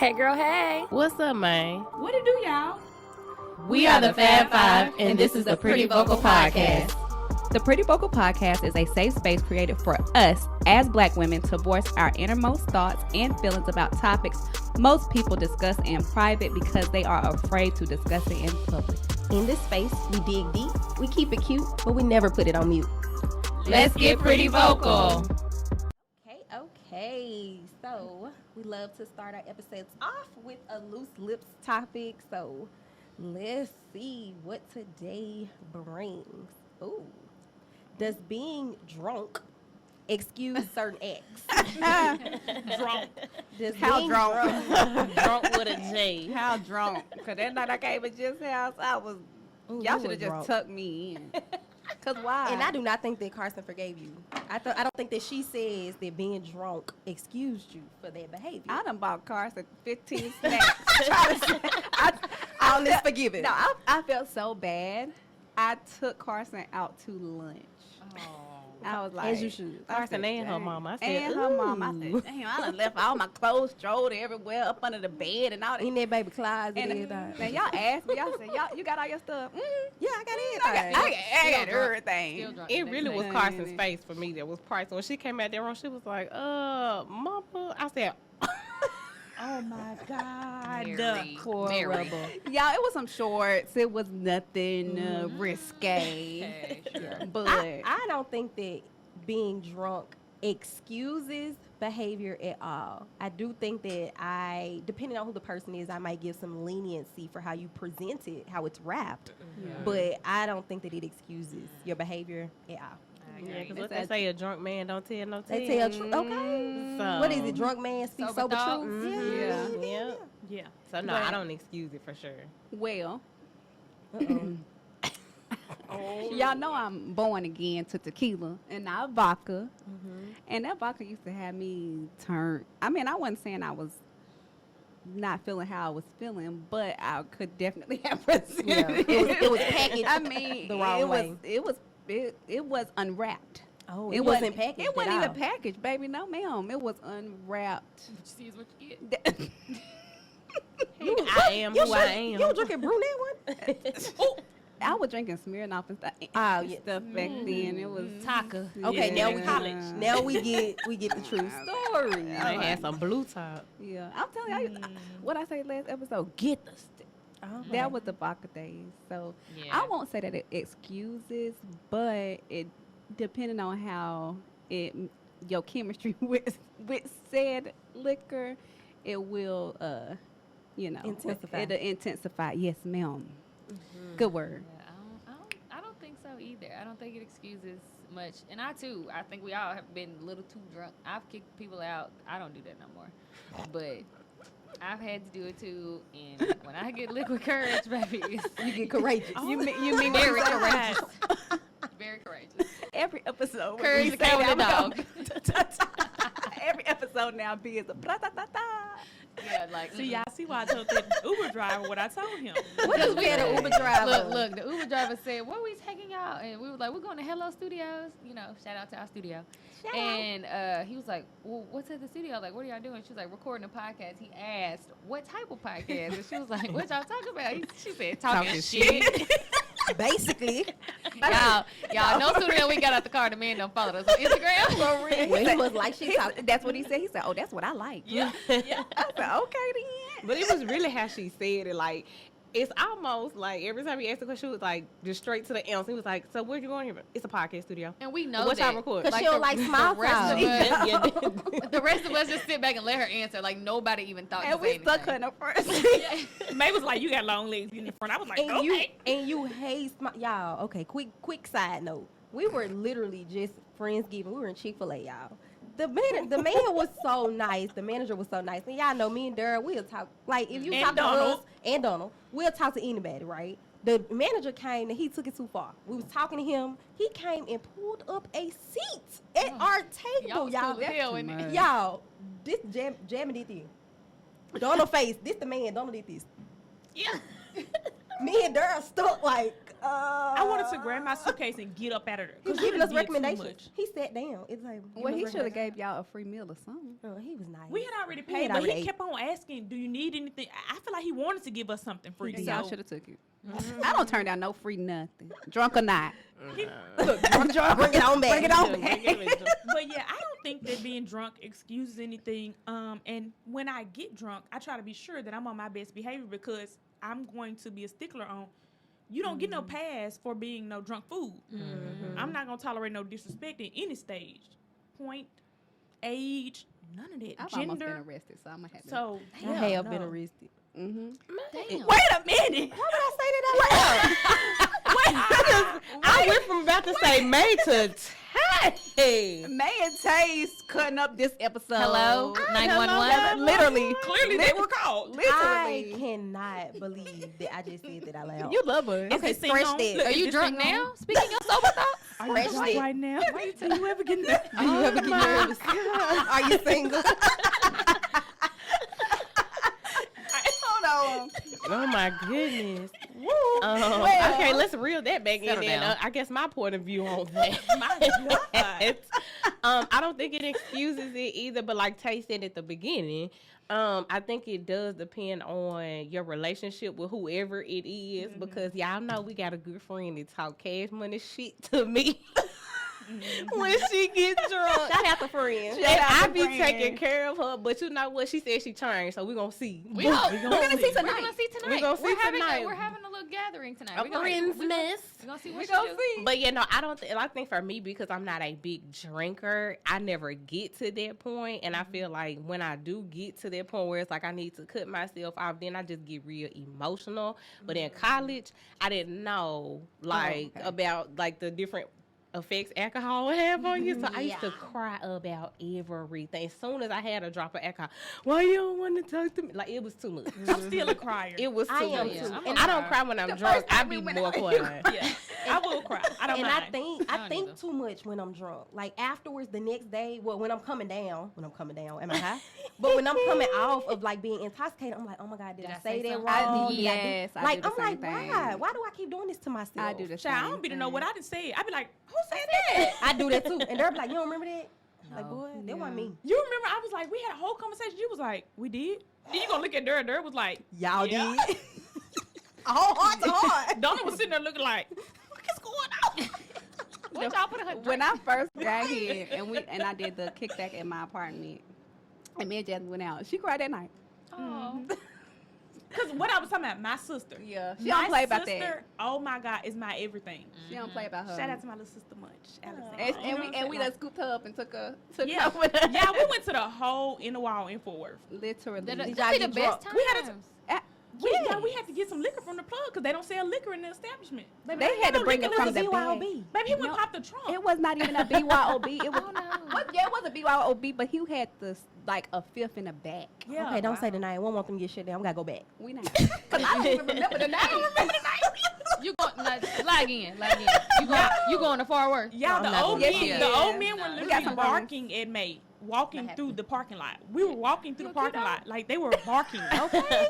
Hey girl, hey. What's up, man? What it do, y'all? We are the Fab Five, and this is the Pretty Vocal Podcast. The Pretty Vocal Podcast is a safe space created for us as Black women to voice our innermost thoughts and feelings about topics most people discuss in private because they are afraid to discuss it in public. In this space, we dig deep, we keep it cute, but we never put it on mute. Let's get pretty vocal. Okay. So we love to start our episodes off with a loose lips topic. So let's see what today brings. Ooh. Does being drunk excuse certain acts? Drunk. Does How being drunk? Drunk with a J. How drunk? Because that night I came at Jeff's house, I was, Ooh, y'all you should were have just drunk. tucked me in. Because why? And I do not think that Carson forgave you. I don't think that she says that being drunk excused you for that behavior. I done bought Carson 15 snacks. All is forgiven. No, I felt so bad. I took Carson out to lunch. I was like, As you should. Carson and her dang. mama. I said, And her mom. I ooh. said, damn, I done left all my clothes strode everywhere up under the bed and all that. In that baby closet and And everything. y'all asked me, y'all said, you got all your stuff? Yeah, I got I everything. got everything. It really was day. Carson's face for me that was pricey. When she came out there, she was like, mama. I said, Oh my God. Horrible. Y'all, it was some shorts. It was nothing risque. But I don't think that being drunk excuses behavior at all. I do think that depending on who the person is, I might give some leniency for how you present it, how it's wrapped. But I don't think that it excuses your behavior at all. yeah, because what they say, a drunk man don't tell no tale. They tell truth. Okay. So, What is it? Drunk man speak sober thought? truth? Yeah. Yeah. So, no, But- I don't excuse it for sure. well, Uh-oh. y'all know I'm born again to tequila and not vodka. And that vodka used to have me turn. I mean, I wasn't saying I was not feeling how I was feeling, but I could definitely have presented Yeah. It was packaged I mean, the wrong way. It was unwrapped. Oh, It it wasn't packaged. It wasn't at even all. packaged, baby. No, ma'am. It was unwrapped. What you see is what you get. I am who I am. You were drinking brunette one? I was drinking Smirnoff and stuff, Oh, yeah. stuff back then. It was Taka. Okay, now we College. now we get the true story. I had some blue top. Yeah, I'm telling you, what I said last episode. Get the stick. Okay. That was the vodka days. So Yeah. I won't say that it excuses, but it depending on how your chemistry with said liquor, it will Intensify. It'll intensify. Yes, ma'am. Good word. Yeah, I don't think so either. I don't think it excuses much. And I think we all have been a little too drunk. I've kicked people out. I don't do that no more. But I've had to do it too. And when I get liquid courage, baby, You get courageous. You mean very what you say? courageous. Very courageous. Every episode. when Courage we the say cowardly that, dog. we go- Every episode now be is a bra-ta-ta-ta. Yeah, like, See, y'all see why I told the Uber driver what I told him. What you said an Uber driver? Look, the Uber driver said, where we taking y'all? And we were like, we're going to Hello Studios. You know, shout out to our studio. And he was like, well, what's at the studio? Like, what are y'all doing? She was like, recording a podcast. He asked, what type of podcast? And she was like, what y'all talking about? She said, talking shit. Basically. Y'all know sooner than we got out the car, the man done followed us on Instagram. For real. Well, he was like, she talking. That's what he said. He said, oh, that's what I like. Yeah. I said, okay then. But it was really how she said it. Like, it's almost like every time he asked the question, she was like, just straight to the answer. He was like, so where'd you going here? It's a podcast studio. And we know What that. y'all record? Because she don't like small the rest talk. of us, Yeah. the rest of us just sit back and let her answer. Like, nobody even thought And to say we stuck her anything. in the first. May was like, you got long legs in the front. I was like, And okay. you hate y'all. Okay, quick side note. We were literally just Friendsgiving. We were in Chick-fil-A, y'all. The man was so nice. The manager was so nice. And y'all know me and Daryl, we'll talk. Like, if you And talk to Donald. us and Donald, we'll talk to anybody, right? The manager came and he took it too far. We was talking to him. He came and pulled up a seat at our table, was y'all. cool as hell, wasn't it? Y'all, this Jamie did this. Donald face. This the man. Donald did this. Yeah. Me and Dara stuck like. I wanted to grab my suitcase and get up out of there. He's 'cause you giving us did too recommendations. much. He sat down. It's like. Well, he should have gave y'all a free meal or something. Oh, he was nice. We had already He paid, had but already he ate. kept on asking, "Do you need anything?" I feel like he wanted to give us something free. So So y'all should have took it. I don't turn down no free nothing, drunk or not. Bring it on back. Bring it on But yeah, I don't think that being drunk excuses anything. And when I get drunk, I try to be sure that I'm on my best behavior because I'm going to be a stickler on. You don't get no pass for being no drunk fool. I'm not gonna tolerate no disrespect in any stage, point, age, none of that. I've almost been Gender. arrested, so I'm gonna have to. So I have been arrested. Mm-hmm. Damn. Wait a minute. Why would I say that out loud? I went from about to say May to Tay. May and Tay's cutting up this episode. Hello, 911. Literally. Clearly, they were called. I Literally. cannot believe that I just said that out loud. You love us. Is Okay, this thing scratch on? that. Look, Are is you this drunk thing on? now? Speaking your sober thoughts. Are you Fresh drunk dick. right now? Do you ever get nervous? Do you ever get nervous? Are you single? Hold on. Oh my goodness. Well. Okay, let's reel that back in. Settle And down. I guess my point of view on that. My God. I don't think it excuses it either, but like Tay said at the beginning, I think it does depend on your relationship with whoever it is because y'all know we got a good friend that talk cash money shit to me when she gets drunk. Shout out to friends. And I be taking care of her, but you know what? She said she changed, so we gonna see. We're gonna see see. tonight. We gonna see We're having tonight. we're having a little gathering tonight. A We're gonna- friend's we're gonna- nest. We're gonna see We what gonna she do. see. But yeah, no, I think for me, because I'm not a big drinker, I never get to that point. And I feel like when I do get to that point where it's like I need to cut myself off, then I just get real emotional. But in college, I didn't know like okay. about like the different effects alcohol would have on you. So I used to cry about everything. As soon as I had a drop of alcohol, why you don't want to talk to me? Like it was too much. I'm still a crier. It was too I am much. too. And I don't cry when I'm drunk. I be more quiet. Yeah, I will cry. I don't And mind. I don't think either. too much when I'm drunk. Like afterwards, the next day, well, when I'm coming down, am I high? But when I'm coming off of like being intoxicated, I'm like, oh my God, did I say that something? wrong? Did I do- Yes, I like do the I'm like, same thing. why? Why do I keep doing this to myself? I do the same. Child, I don't be to know thing. what I done said. I be like, who said that? I do that too. And they're like, you don't remember that? Like, No. boy, that wasn't me. You remember I was like, we had a whole conversation. You was like, we did? Then you gonna look at Dura. Dura was like, Y'all yeah. did. All heart to heart. Donna was sitting there looking like, what is going on? What y'all put in her drink? When I first got here and I did the kickback at my apartment, and me and Jasmine went out. She cried that night. Oh. Because what I was talking about, my sister. Yeah, she My don't play about sister, that. oh my God, is my everything. She don't play about her. Shout out to my little sister Munch, Alexandra. And, You know and what I'm we saying? done scooped her up and took her Yeah, with us. yeah, we went to the whole inner wall in Fort Worth. Literally. That Did be y'all the get best drunk? We had a- times. We had to get some liquor from the plug because they don't sell liquor in the establishment. Baby, They ain't had got to bring liquor it in from the BYOB. bag. Baby, he went No. pop the trunk. It was not even a BYOB. It was, Oh, no. yeah, it was a BYOB, but he had this like a fifth in the back. Yeah, Okay, don't say wow. the name. We don't want them to get shut down. We gotta go back. We not. Cause I don't even remember the name. You going lag in. You going to Far Worth? Y'all, No, the I'm not old going men, to. the Yeah. old men were We literally got some barking at May, walking That through happened. the parking lot. We were walking through the parking lot like they were barking. Okay.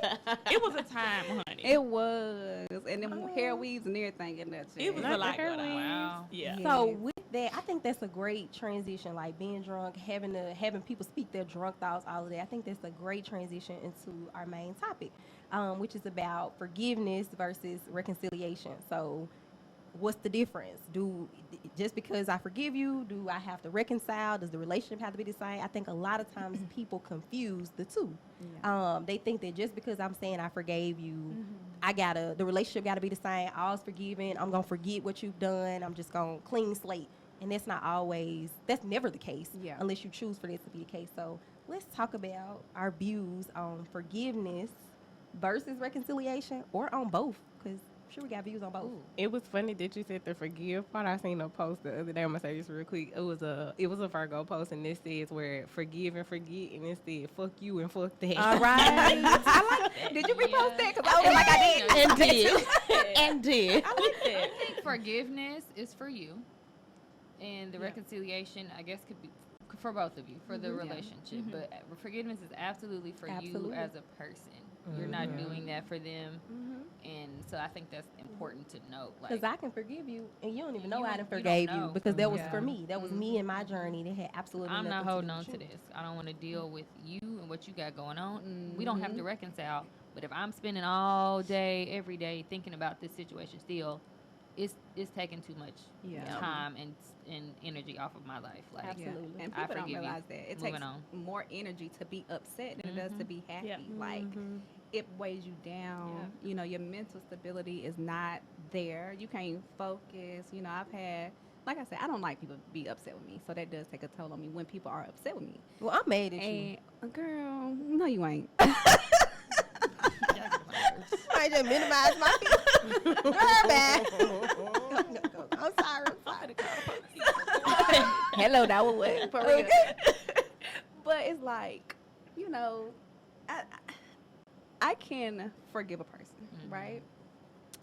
It was a time, honey. It was, and then hair weaves and everything in that. It was Not a lot the going on. Wow. Yeah. So with that, I think that's a great transition. Like being drunk, having people speak their drunk thoughts, all of that. I think that's a great transition into our main topic, which is about forgiveness versus reconciliation. So, what's the difference? Just because I forgive you, do I have to reconcile? Does the relationship have to be the same? I think a lot of times people confuse the two. They think that just because I'm saying I forgave you, the relationship gotta be the same. All's forgiven. I'm gonna forget what you've done. I'm just gonna clean slate. And that's never the case. Yeah. Unless you choose for this to be the case. So let's talk about our views on forgiveness versus reconciliation, or on both, because I'm sure we got views on both. It was funny that you said the forgive part. I seen a post the other day. I'm gonna say this real quick. It was a Virgo post, and it says where forgive and forget, and it said fuck you and fuck that. All right. I like that. Did you repost that? Because I feel like I did. and did and did. I like that. I think forgiveness is for you, and the reconciliation, I guess, could for both of you, for the relationship. But forgiveness is absolutely for Absolutely. you as a person. You're not doing that for them. And so I think that's important to note. Like, Because I can forgive you, and you don't even know You I done don't forgave you know. because that was Yeah. for me. That was me and my journey. That had absolutely I'm not nothing holding to do on with to you. this. I don't want to deal with you and what you got going on. We don't have to reconcile. But if I'm spending all day, every day thinking about this situation still, it's taking too much Yeah. time and energy off of my life. Like, Absolutely. And I people don't forgive you. realize that it Moving takes on. more energy to be upset than it does to be happy. Yeah. Like it weighs you down. You know, your mental stability is not there. You can't focus. You know, I've had, like I said, I don't like people to be upset with me, so that does take a toll on me when people are upset with me. Well, I'm mad at you. And girl, no, you ain't. I just minimize my feelings. Girl, bad. I'm sorry. Hello, that was what for real. But it's like, you know, I can forgive a person, right?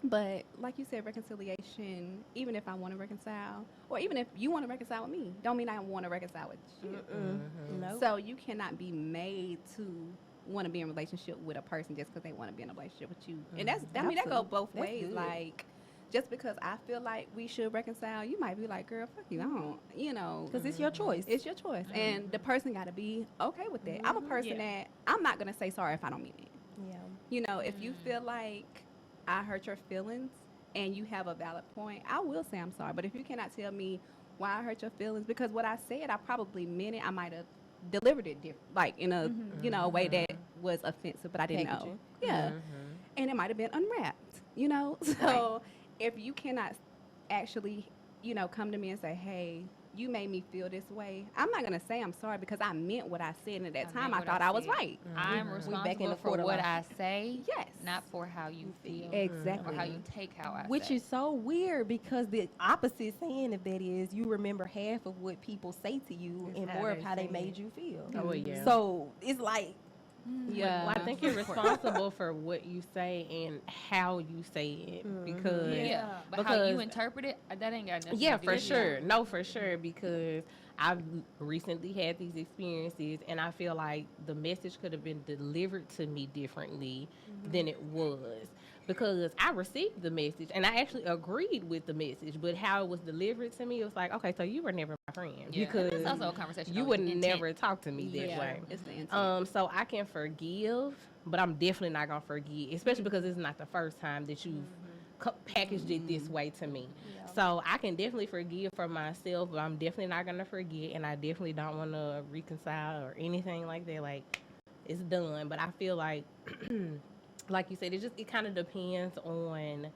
But like you said, reconciliation, even if I want to reconcile, or even if you want to reconcile with me, don't mean I want to reconcile with you. Nope. So you cannot be made to want to be in a relationship with a person just because they want to be in a relationship with you. And that goes Absolutely. both That's ways. good. Like, just because I feel like we should reconcile, you might be like, girl, fuck you, I don't, you know. Because it's your choice. It's your choice. And the person got to be okay with that. I'm a person that I'm not going to say sorry if I don't mean it. Yeah. You know, if you feel like I hurt your feelings and you have a valid point, I will say I'm sorry. But if you cannot tell me why I hurt your feelings, because what I said, I probably meant it, I might have delivered it different, like in a, you know, a way that was offensive, but I didn't know. Packaging. Yeah. And it might have been unwrapped, you know? So if you cannot actually, you know, come to me and say, hey, you made me feel this way, I'm not going to say I'm sorry because I meant what I said. And at that time, I thought I was right. I'm back in responsible the for quarter what life. I say, Yes. not for how you feel Exactly. or how you take how I Which say. is so weird because the opposite saying of that is you remember half of what people say to you and more of how they made you feel. Oh, yeah. So it's like, Yeah. Well, I think you're responsible for what you say and how you say it because But how you because- interpret it, that ain't got nothing yeah, to do for with sure. No, for sure because I've recently had these experiences and I feel like the message could have been delivered to me differently than it was because I received the message and I actually agreed with the message, but how it was delivered to me, it was like, okay, so you were never my friend Yeah. because It's also a conversation. you on would intent. never talk to me that way. It's the intent. So I can forgive, but I'm definitely not gonna forgive, especially because it's not the first time that you've packaged it this way to me. So I can definitely forgive for myself, but I'm definitely not gonna forget, and I definitely don't want to reconcile or anything like that. Like it's done, but I feel like, like you said, it kind of depends on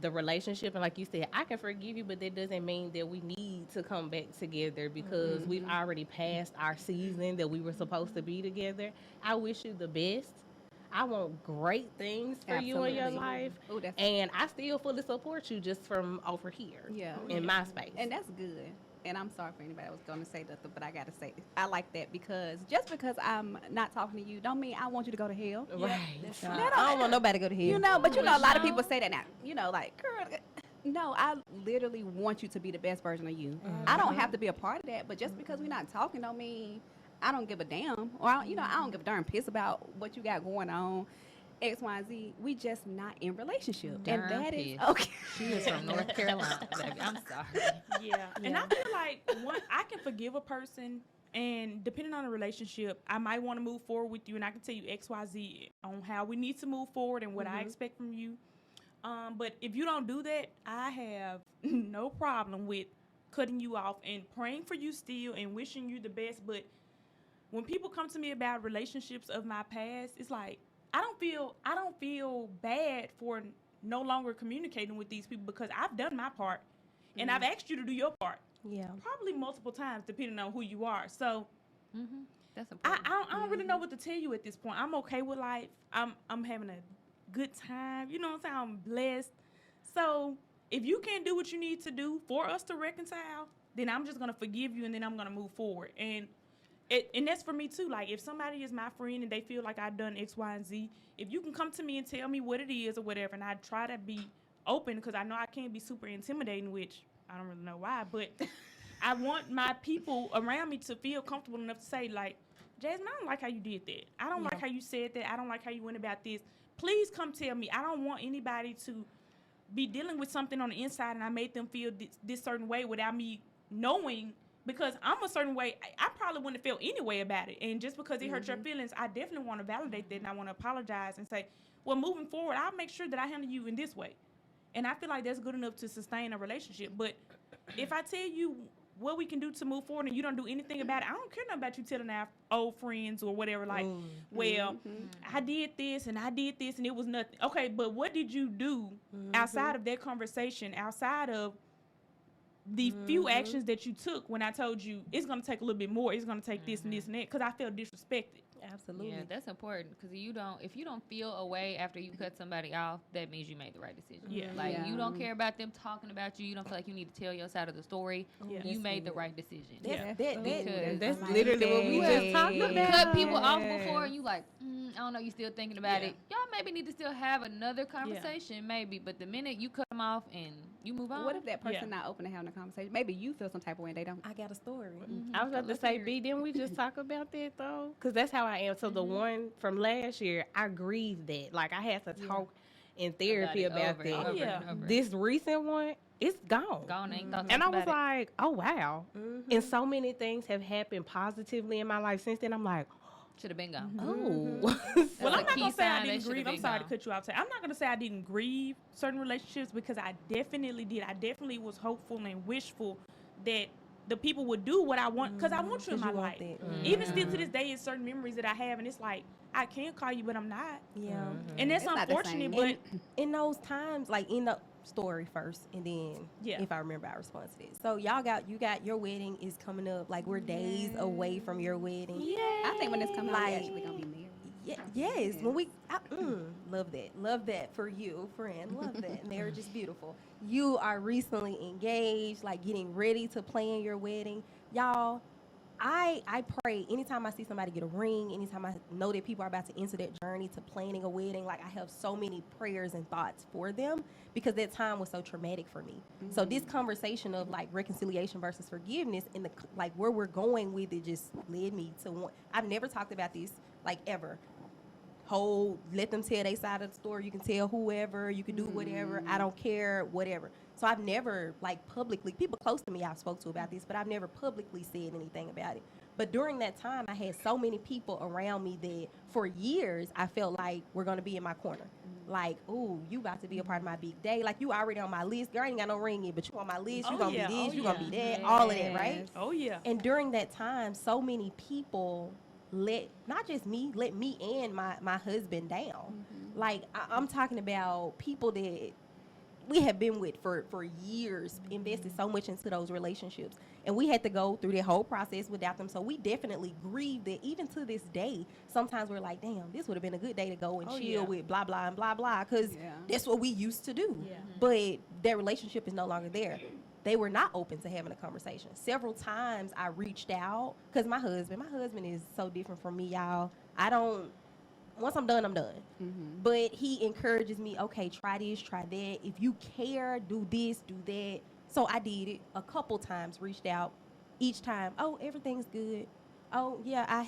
the relationship, and like you said, I can forgive you, but that doesn't mean that we need to come back together because we've already passed our season that we were supposed to be together. I wish you the best. I want great things for you in your Absolutely. life, Ooh, that's- and I still fully support you just from over here, Yeah. in my space. And that's good. And I'm sorry for anybody that was going to say that, but I got to say, I like that because just because I'm not talking to you don't mean I want you to go to hell. Right. I don't want nobody to go to hell. You know, but you know, a lot of people say that now. You know, like, girl, no, I literally want you to be the best version of you. I don't have to be a part of that, but just because we're not talking don't mean I don't give a damn. Or, I don't give a darn piss about what you got going on. X, Y, and Z. We just not in relationship. Darn and that is piss. okay. She is from North Carolina, baby. I'm sorry. Yeah. And I feel like I can forgive a person, and depending on the relationship, I might want to move forward with you, and I can tell you X, Y, Z on how we need to move forward and what I expect from you. But if you don't do that, I have no problem with cutting you off and praying for you still and wishing you the best. But when people come to me about relationships of my past, it's like I don't feel bad for no longer communicating with these people because I've done my part and I've asked you to do your part Yeah. probably multiple times depending on who you are. So That's I important. I don't really know what to tell you at this point. I'm okay with life. I'm having a good time. You know what I'm saying? I'm blessed. So if you can't do what you need to do for us to reconcile, then I'm just gonna forgive you and then I'm gonna move forward. And that's for me too. Like if somebody is my friend and they feel like I've done X, Y, and Z, if you can come to me and tell me what it is or whatever, and I try to be open because I know I can't be super intimidating, which I don't really know why, but I want my people around me to feel comfortable enough to say, like, Jasmine, I don't like how you did that. I don't like how you said that. I don't like how you went about this. Please come tell me. I don't want anybody to be dealing with something on the inside and I made them feel this certain way without me knowing, because I'm a certain way. I probably wouldn't have felt any way about it. And just because it hurt your feelings, I definitely want to validate that and I want to apologize and say, well, moving forward, I'll make sure that I handle you in this way. And I feel like that's good enough to sustain a relationship. But if I tell you what we can do to move forward and you don't do anything about it, I don't care nothing about you telling our old friends or whatever, like, well, I did this and it was nothing. Okay, but what did you do outside of that conversation, outside of the few actions that you took when I told you it's going to take a little bit more, it's going to take this and this and that, because I felt disrespected. Absolutely. Yeah, that's important, because if you don't feel a way after you cut somebody off, that means you made the right decision. Yeah. Like, Yeah. you don't care about them talking about you. You don't feel like you need to tell your side of the story. Yeah. You That's made the good. right decision. That's like literally what we that. just talked You about. cut people off before, and you like, I don't know, you still thinking about Yeah. it. Y'all maybe need to still have another conversation, maybe. But the minute you cut them off and you move on, What if that person Yeah. not open to having a conversation? Maybe you feel some type of way and they don't. I got a story. I was about to Let's say, hear it. B, didn't we just talk about that though? Because that's how I am. So the one from last year, I grieved that. Like, I had to talk in therapy about over and that. over Yeah. and over. This recent one, it's gone. Gone, ain't thought And I about was it. like, oh, wow. And so many things have happened positively in my life since then. I'm like, Should have been gone. oh. Well, That's I'm a not key gonna say I sign they didn't should've grieve. I'm been sorry to gone. cut you off. I'm not gonna say I didn't grieve certain relationships, because I definitely did. I definitely was hopeful and wishful that the people would do what I want, because I want you in 'Cause my you life. want that. Even still to this day, it's certain memories that I have, and it's like I can call you, but I'm not. Yeah. And that's It's not the unfortunate. same. But In those times, like in the story first, and then Yeah. if I remember, I respond to this. So you got your wedding is coming up. Like, we're days away from your wedding. I think when this comes out, we're Like- actually gonna be married. Yes. When we love that for you, friend. Love that. Marriage is beautiful. You are recently engaged, like getting ready to plan your wedding, y'all. I pray anytime I see somebody get a ring, anytime I know that people are about to enter that journey to planning a wedding, like, I have so many prayers and thoughts for them, because that time was so traumatic for me. So this conversation of like reconciliation versus forgiveness, and like where we're going with it, just led me to one. I've never talked about this like ever. Let them tell their side of the story. You can tell whoever, you can do whatever. I don't care, whatever. So I've never, like, publicly, people close to me I spoke to about this, but I've never publicly said anything about it. But during that time, I had so many people around me that for years I felt like we're going to be in my corner. Like, ooh, you about to be a part of my big day. Like, you already on my list. Girl, I ain't got no ring yet, but you on my list. You Oh, going to yeah. be this, Oh, you going to be yeah. that, all of that, right? oh yeah, And during that time, so many people not just me, let me and my husband down. Like, I'm talking about people that we have been with for years, invested so much into those relationships. And we had to go through that whole process without them. So we definitely grieved that. Even to this day, sometimes we're like, damn, this would have been a good day to go and Oh, chill yeah. with blah, blah, and blah, blah. Because Yeah. that's what we used to do. Yeah. But their relationship is no longer there. They were not open to having a conversation. Several times I reached out, because my husband is so different from me, y'all. Once I'm done, I'm done. But he encourages me, okay, try this, try that. If you care, do this, do that. So I did it a couple times, reached out. Each time, oh, everything's good. Oh, yeah,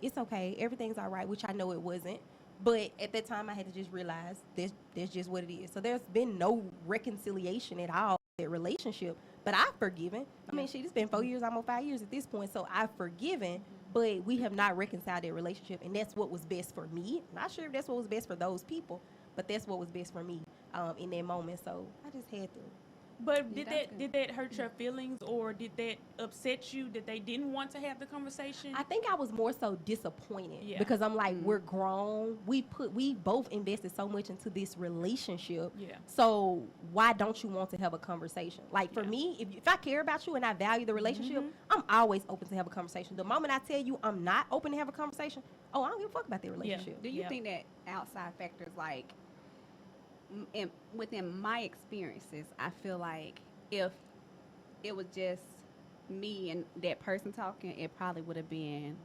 it's okay. Everything's all right, which I know it wasn't. But at that time, I had to just realize that's just what it is. So there's been no reconciliation at all in that relationship. But I've forgiven. I mean, shit, it's been 4 years, almost 5 years at this point. So I've forgiven, but we have not reconciled that relationship. And that's what was best for me. Not sure if that's what was best for those people, but that's what was best for me in that moment. So I just had to. But Yeah, did that's that did that hurt your feelings, or did that upset you that they didn't want to have the conversation? I think I was more so disappointed Yeah. because I'm like, we're grown. We both invested so much into this relationship. Yeah. So why don't you want to have a conversation? Like, for Yeah. me, if I care about you and I value the relationship, I'm always open to have a conversation. The moment I tell you I'm not open to have a conversation, oh, I don't give a fuck about that relationship. Do you Yeah. think that outside factors, like, within my experiences, I feel like if it was just me and that person talking, it probably would have been,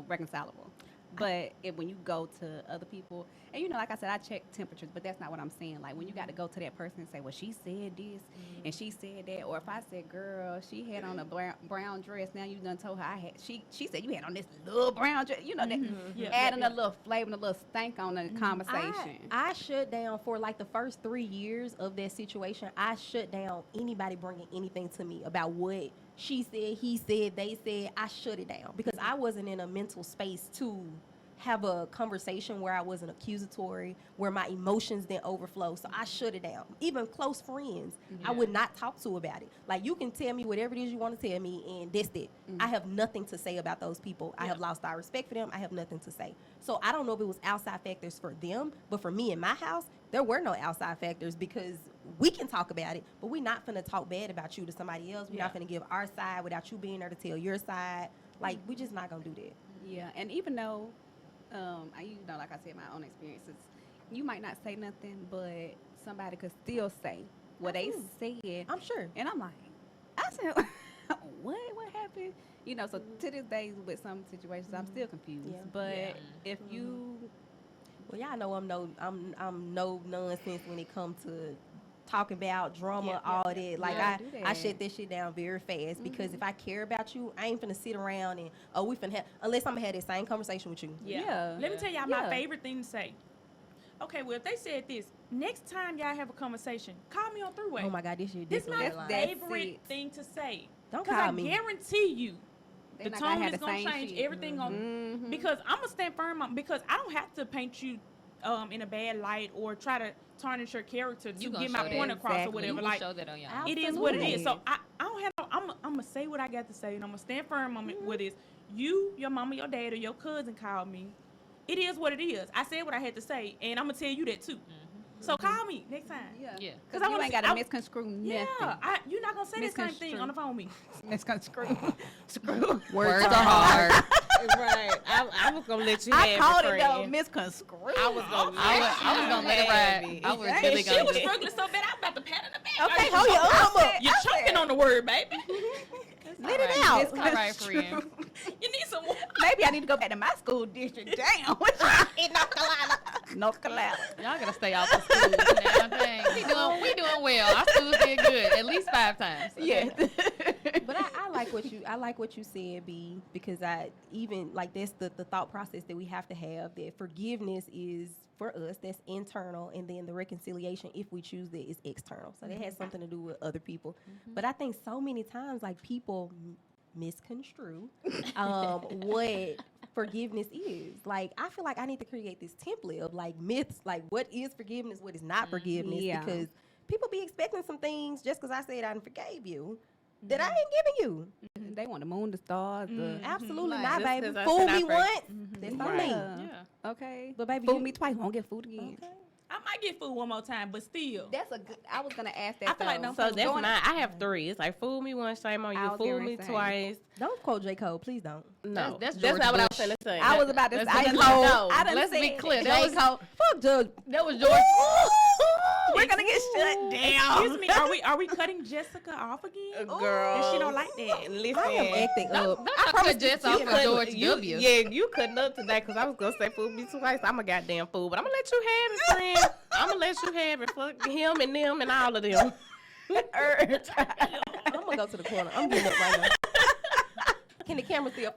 reconcilable. But when you go to other people, and like I said, I check temperatures, but that's not what I'm saying. Like when you got to go to that person and say, well, she said this and she said that, or if I said, girl, she had on a brown dress, now you done told her she said you had on this little brown dress, that adding a little flavor and a little stank on the conversation. I shut down for like the first 3 years of that situation. I shut down anybody bringing anything to me about what she said, he said, they said. I shut it down because I wasn't in a mental space to have a conversation where I wasn't accusatory, where my emotions didn't overflow. So I shut it down. Even close friends, I would not talk to about it. Like, you can tell me whatever it is you want to tell me, and that's it. I have nothing to say about those people. I have lost all respect for them. I have nothing to say. So I don't know if it was outside factors for them, but for me in my house, there were no outside factors because we can talk about it, but we're not finna talk bad about you to somebody else. We're not finna give our side without you being there to tell your side. Like, we just not gonna do that. Yeah, and even though, like I said, my own experiences, you might not say nothing, but somebody could still say what they said. I'm sure. And I'm like, I said, what happened? So to this day, with some situations, I'm still confused. Yeah. But if you, well, y'all know I'm no nonsense when it comes to talking about drama, all that. Like, I shut this shit down very fast because if I care about you, I ain't finna sit around and we finna have, unless I'm gonna have the same conversation with you. Yeah. Let me tell y'all my favorite thing to say. Okay, well, if they said this, next time y'all have a conversation, call me on Throughway. Oh my God, this shit. This is my favorite thing to say. Don't call me. Because I guarantee you, they're the tone is gonna change. Everything on because I'm gonna stand firm on, because I don't have to paint you in a bad light or try to tarnish your character to get my point across or whatever. You like, show that on y'all. it is what it is. So I don't have. I'm gonna say what I got to say, and I'm gonna stand firm on it. What is you, your mama, your dad, or your cousin called me. It is what it is. I said what I had to say, and I'm gonna tell you that too. So call me next time. Yeah. Because you ain't got to misconstrue nothing. Yeah, you're not gonna say the same thing on the phone with me. Misconstrue. Words are hard. Right. I was gonna let you have I called it, it though, misconstrue. I was gonna let it ride. I was really She gonna was do it. struggling so bad, I'm about to pat her in the back. Okay, hold your arm up. You're choking on the word, baby. Let it out. It's all right, friend. You need some more. Maybe I need to go back to my school district. Damn. What you in North Carolina? North Carolina. Y'all gotta stay off the school now. Dang. We doing well. Our schools did good at least 5 times. So Yeah. But I like what you said, B, because I even like that's the thought process that we have to have, that forgiveness is for us, that's internal, and then the reconciliation, if we choose that, is external. So that has something to do with other people. But I think so many times like people misconstrue what forgiveness is. Like, I feel like I need to create this template of like myths, like what is forgiveness, what is not forgiveness, because people be expecting some things just because I said I forgave you that I ain't giving you. They want the moon, the stars, the Absolutely Like, not, just baby. 'cause I Fool said I me forg- once, that's on me. Yeah. Okay. But baby, Fool you me twice, won't get fooled again. Okay. I might get food one more time, but still. That's a good. I was gonna ask that. I feel like though. no So that's Going- mine. I have 3. It's like fool me once, shame on I you. was Fool getting me ready to say. twice. Don't quote J. Cole, please don't. No, That's that's George not what I Bush. was finna say. I was about to say. Let's I be didn't clear. know. No, I didn't let's say be it. clear. J. That was- Cole. Fuck Judge. That was George. We're gonna get shut down. Excuse me, are we cutting Jessica off again? Girl, And she don't like that. Listen, I am acting up. Don't cut Jess off for George W. Yeah, you cutting up today because I was gonna say fool me twice. I'm a goddamn fool, but I'm gonna let you have it, friend. I'm gonna let you have it. Fuck him and them and all of them. I'm gonna go to the corner. I'm getting up right now. Can the camera see up?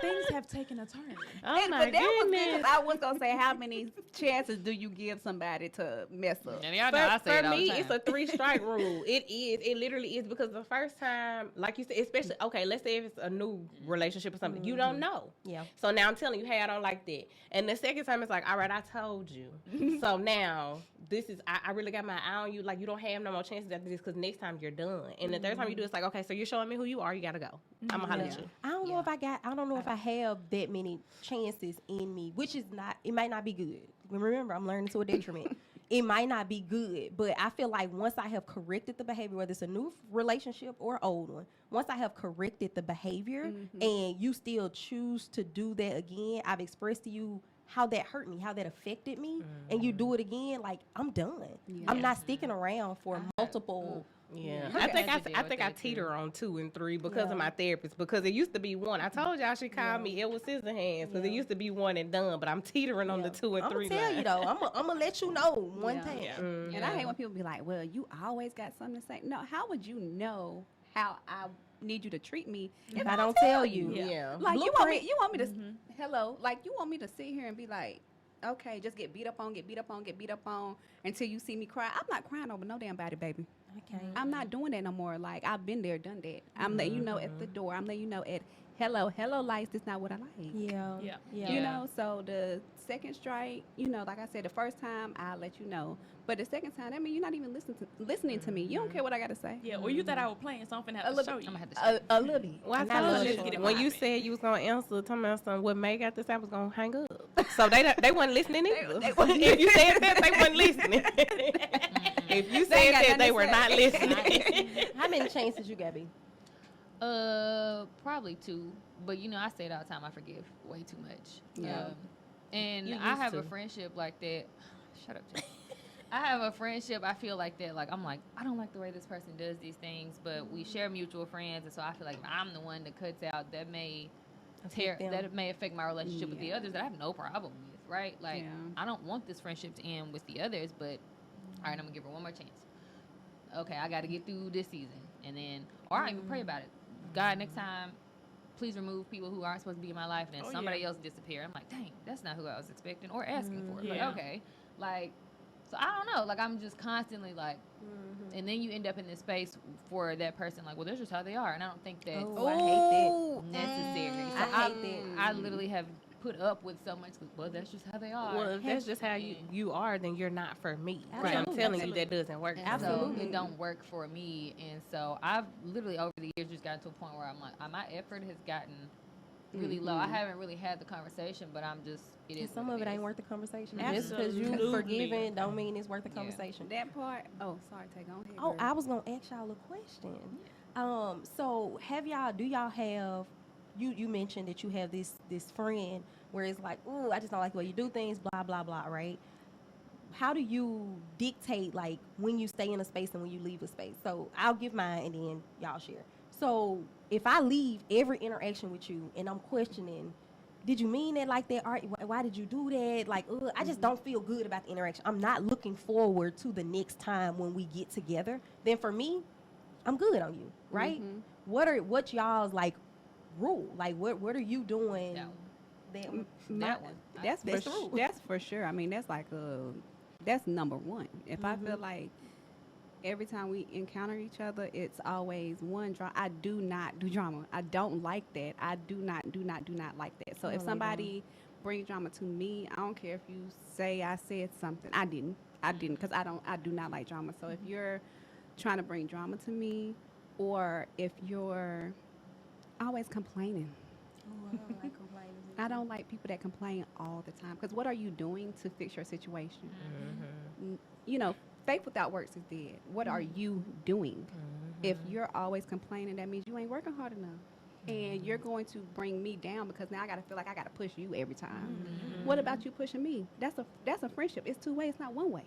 Things have taken a turn. Oh my But that was good goodness. 'cause I was gonna say, how many chances do you give somebody to mess up? And y'all know I say it For all me, the time. it's a 3-strike rule. It is. It literally is, because the first time, like you said, especially, okay, let's say if it's a new relationship or something, you don't know. Yeah. So now I'm telling you, hey, I don't like that. And the second time, it's like, all right, I told you. So now this is, I really got my eye on you. Like, you don't have no more chances after this because next time you're done. And the third time you do, it's like, okay, so you're showing me who you are. You got to go. I'm going to holler at you. I don't know if I don't know if I have that many chances in me, which is not, it might not be good. Remember, I'm learning to a detriment. It might not be good, but I feel like once I have corrected the behavior, whether it's a new relationship or old one, once I have corrected the behavior and you still choose to do that again, I've expressed to you how that hurt me, how that affected me, and you do it again, like I'm done. Yeah. I'm not sticking around for multiple. Yeah, You I can think have to deal I with think I that, too. teeter on 2 and 3 because Yeah. of my therapist. Because it used to be one. I told y'all she called me Edward Scissorhands because it Yeah. used to be one and done. But I'm teetering on the 2 and 3 I'm gonna tell you though, I'm gonna let you know one Yeah. time. Yeah. And I hate when people be like, well, you always got something to say. No, how would you know how I need you to treat me If I don't tell you, Yeah. Like Blueprint. you want me to hello, like you want me to sit here and be like, okay, just get beat up on until you see me cry. I'm not crying over no damn body, baby. Okay. I'm not doing that no more. Like I've been there, done that. I'm letting you know at the door. I'm letting you know at hello lights. This not what I like. Yeah. Yeah. Yeah. You know, so the second strike, you know, like I said, the first time I'll let you know, but the second time, I mean, you're not even listening to me. You don't care what I gotta say. Yeah, or you thought I was playing, so I'm finna A have to little show bit. you. I'm gonna have to show you. A little bit. Well, I Not told much. you Let's get it when you poppin'. said you was gonna answer, tell me something. What May got to say, I was gonna hang up. So they wasn't listening either. If you said that, they wasn't listening. If you They ain't said got that, they nothing were to not say. listening. How many chances you got, B? Probably 2, but you know, I say it all the time. I forgive way too much. Yeah. And You I used have to. a friendship like that. Shut up, Jay. I have a friendship. I feel like that. Like I'm like, I don't like the way this person does these things, but we share mutual friends, and so I feel like I'm the one that cuts out that may Affect them. that may affect my relationship with the Yeah. others that I have no problem with. Right? Like Yeah. I don't want this friendship to end with the others, but all right, I'm gonna give her one more chance. Okay, I got to get through this season, and then, or I don't even pray about it. God, next time, please remove people who aren't supposed to be in my life, and then Oh, somebody yeah. else disappear. I'm like, dang, that's not who I was expecting or asking for. Yeah. But okay, like, so I don't know. Like, I'm just constantly like, and then you end up in this space for that person. Like, well, that's just how they are, and I don't think that's Oh, I hate Ooh. necessary. So I hate that. I literally have put up with so much. Well, that's just how they are. Well, if that's just how you are, then you're not for me. Right. I'm telling you Absolutely. that doesn't work. And Absolutely. So it don't work for me. And so I've literally over the years just gotten to a point where I'm like, my effort has gotten really low. I haven't really had the conversation, but I'm just, it is. Some what of it ain't is. worth the conversation. Just because you Absolutely. forgiving don't mean it's worth the Yeah. conversation. That part. Oh, sorry, take on here. Oh, girl. I was gonna ask y'all a question. So do y'all have you mentioned that you have this friend where it's like, ooh, I just don't like the way you do things, blah blah blah, right? How do you dictate like when you stay in a space and when you leave a space? So I'll give mine and then y'all share. So if I leave every interaction with you and I'm questioning, did you mean that like that? Why did you do that? Like, I just don't feel good about the interaction. I'm not looking forward to the next time when we get together. Then for me, I'm good on you, right? What y'all's like rule? Like, what are you doing? That one. That, That one. That's That's for true. that's for sure. I mean, that's like that's number one. If I feel like every time we encounter each other, it's always one drama. I do not do drama. I don't like that. I do not like that. So I if don't like somebody brings drama to me, I don't care if you say I said something. I didn't because I do not like drama. So if you're trying to bring drama to me, or if you're always complaining. I don't like complaining. I don't like people that complain all the time. Because what are you doing to fix your situation? You know, faith without works is dead. What are you doing? If you're always complaining, that means you ain't working hard enough. And you're going to bring me down because now I got to feel like I got to push you every time. What about you pushing me? That's a friendship. It's two way. It's not one way.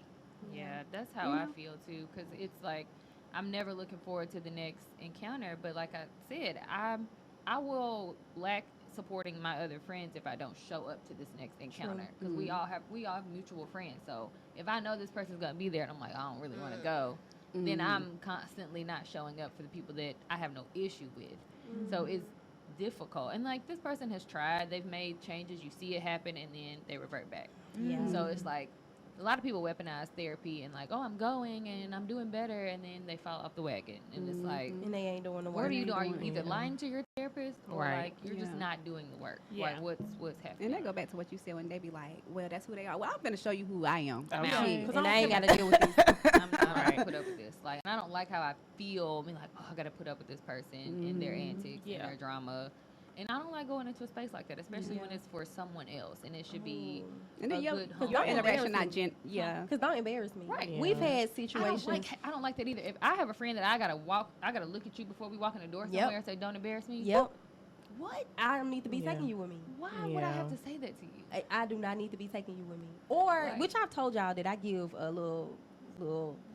Yeah, that's how I feel too. Because it's like I'm never looking forward to the next encounter. But like I said, I will lack supporting my other friends if I don't show up to this next encounter. Because we all have mutual friends. So if I know this person's gonna be there and I'm like, I don't really want to go, then I'm constantly not showing up for the people that I have no issue with. So it's difficult. And like this person has tried, they've made changes, you see it happen, and then they revert back. Yeah. So it's like a lot of people weaponize therapy and like, oh, I'm going and I'm doing better, and then they fall off the wagon. And it's like, And they ain't doing the work. what are you doing? Are you doing either it. lying to your therapist or Right. like you're just Yeah. not doing the work? Yeah. Like what's happening? And they go back to what you said when they be like, well, that's who they are. Well, I'm going to show you who I am. Okay. Shit. And I ain't got to deal with this. I'm not gonna put up with this. Like, and I don't like how I feel. I mean, like, oh, I gotta put up with this person and their antics Yeah. and their drama. And I don't like going into a space like that, especially when it's for someone else and it should be And then a your, good your home. Don't interaction embarrass not yeah. Because don't embarrass me. Right. We've Yeah. had situations. I don't like that either. If I have a friend that I gotta look at you before we walk in the door Yep. somewhere and say, "Don't embarrass me." Yep. What? I don't need to be Yeah. taking you with me. Why would I have Yeah. to say that to you? I do not need to be taking you with me. Or, Right. which I've told y'all that I give a little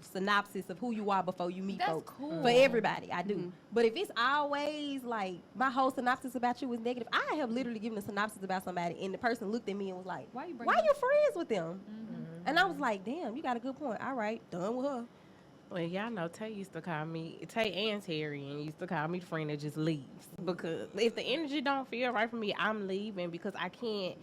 synopsis of who you are before you meet That's folks. cool. For everybody, I do. Mhm. But if it's always like my whole synopsis about you is negative, I have literally given a synopsis about somebody, and the person looked at me and was like, Why you bring "Why it you friends with them?" Mhm. And I was like, "Damn, you got a good point. All right, done with her." Well, y'all know Tay used to call me Tay and Terry, and used to call me the friend that just leaves because if the energy don't feel right for me, I'm leaving because I can't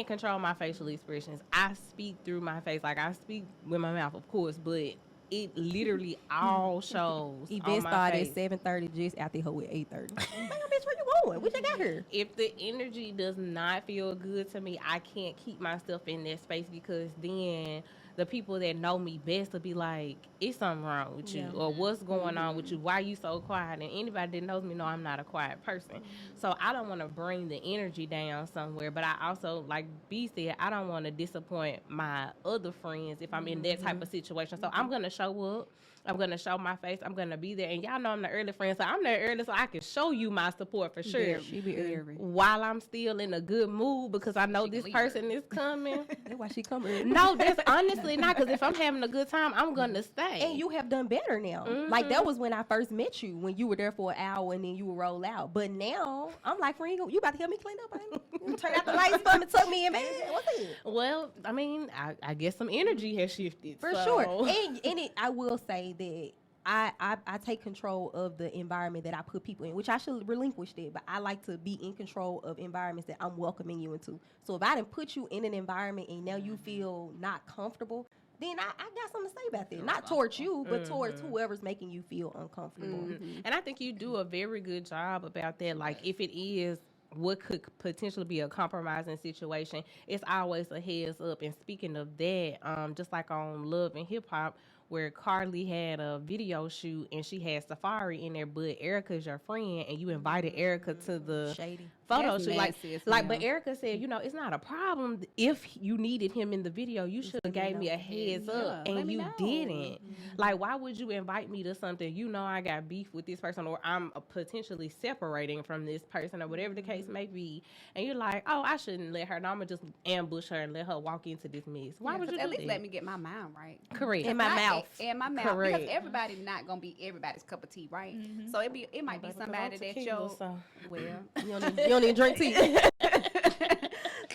control my facial expressions. I speak through my face, like I speak with my mouth, of course, but it literally all shows. Event on my started face. at 7:30, just after her at 8:30. Damn, bitch, where you going? What you got here? If the energy does not feel good to me, I can't keep myself in that space because then the people that know me best will be like, "It's something wrong with you," Yeah. or "What's going on with you? Why you so quiet?" And anybody that knows me know I'm not a quiet person, so I don't want to bring the energy down somewhere. But I also, like B said, I don't want to disappoint my other friends if I'm in that type of situation. So I'm gonna show up. I'm gonna show my face. I'm gonna be there, and y'all know I'm the early friend, so I'm there early, so I can show you my support for sure. She be eerie. While I'm still in a good mood because I know She can this leave person is coming. That's why she come early. No, that's honestly not. Because if I'm having a good time, I'm gonna stay. And you have done better now. Like that was when I first met you, when you were there for an hour and then you would roll out. But now I'm like, friend, you about to help me clean up? Ain't you? You turn out the lights for me, tuck me in, man. What's it? Well, I mean, I guess some energy has shifted For so. sure. And I will say that I take control of the environment that I put people in, which I should relinquish that, but I like to be in control of environments that I'm welcoming you into. So if I didn't put you in an environment and now you feel not comfortable, then I got something to say about that. Not towards you, but towards whoever's making you feel uncomfortable. And I think you do a very good job about that. Like, if it is what could potentially be a compromising situation, it's always a heads up. And speaking of that, just like on Love and Hip Hop, where Carly had a video shoot and she had Safari in there, but Erica's your friend, and you invited Erica to the Shady. photo That's shoot. messy as But hell. Erica said, it's not a problem if you needed him in the video. You should have gave me a heads up, Yeah, let and me you know. didn't. Like, why would you invite me to something I got beef with this person, or I'm potentially separating from this person, or whatever the case may be, and you're like, oh, I shouldn't let her. No, I'm gonna just ambush her and let her walk into this mess. Why Yeah, would 'cause you at do least that? let me get my mind right. Correct. In my Not mouth. In my mouth. Correct. Because everybody not gonna be everybody's cup of tea, right? So it might be somebody that Tequila, yo so. well. You don't even drink tea.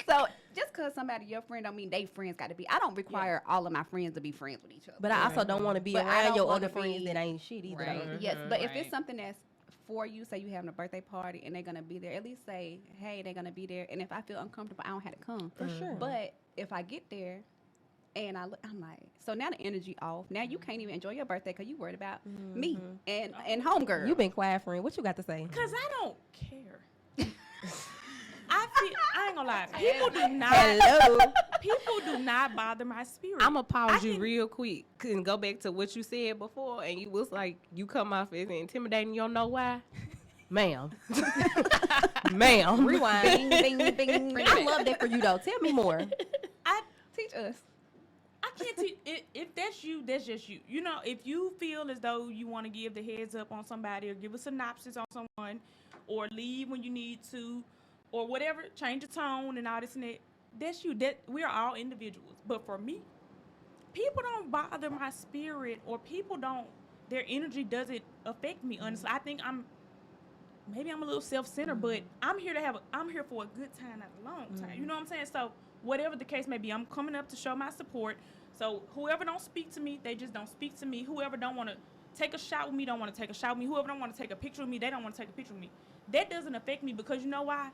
So just because somebody your friend don't mean they friends got to be. I don't require all of my friends to be friends with each other. But I also don't want to be But I around don't your wanna other friends be- that ain't shit either. Right. though. Yes, but if it's Right. something that's for you, say you having a birthday party and they're gonna be there, at least say, hey, they're gonna be there. And if I feel uncomfortable, I don't have to come. For sure. But if I get there and I'm like, so now the energy off. Now you can't even enjoy your birthday because you worried about me and homegirl. You been quiet, friend. What you got to say? Cause I don't care. I ain't gonna lie. People do not. Hello. People do not bother my spirit. I'm gonna pause I you can- real quick and go back to what you said before, and you was like, you come off as intimidating. You don't know why, ma'am. Ma'am. Rewind. bing, bing, bing. I love that for you though. Tell me more. Teach us. I can't teach. If that's you, that's just you. You know, if you feel as though you want to give the heads up on somebody or give a synopsis on someone or leave when you need to or whatever, change the tone and all this and that, that's you. That we are all individuals. But for me, people don't bother my spirit or people don't, their energy doesn't affect me, honestly. I think maybe I'm a little self-centered, but I'm here for a good time, not a long time. You know what I'm saying? So whatever the case may be, I'm coming up to show my support. So whoever don't speak to me, they just don't speak to me. Whoever don't want to take a shot with me, don't want to take a shot with me. Whoever don't want to take a picture with me, they don't want to take a picture with me. That doesn't affect me because you know why?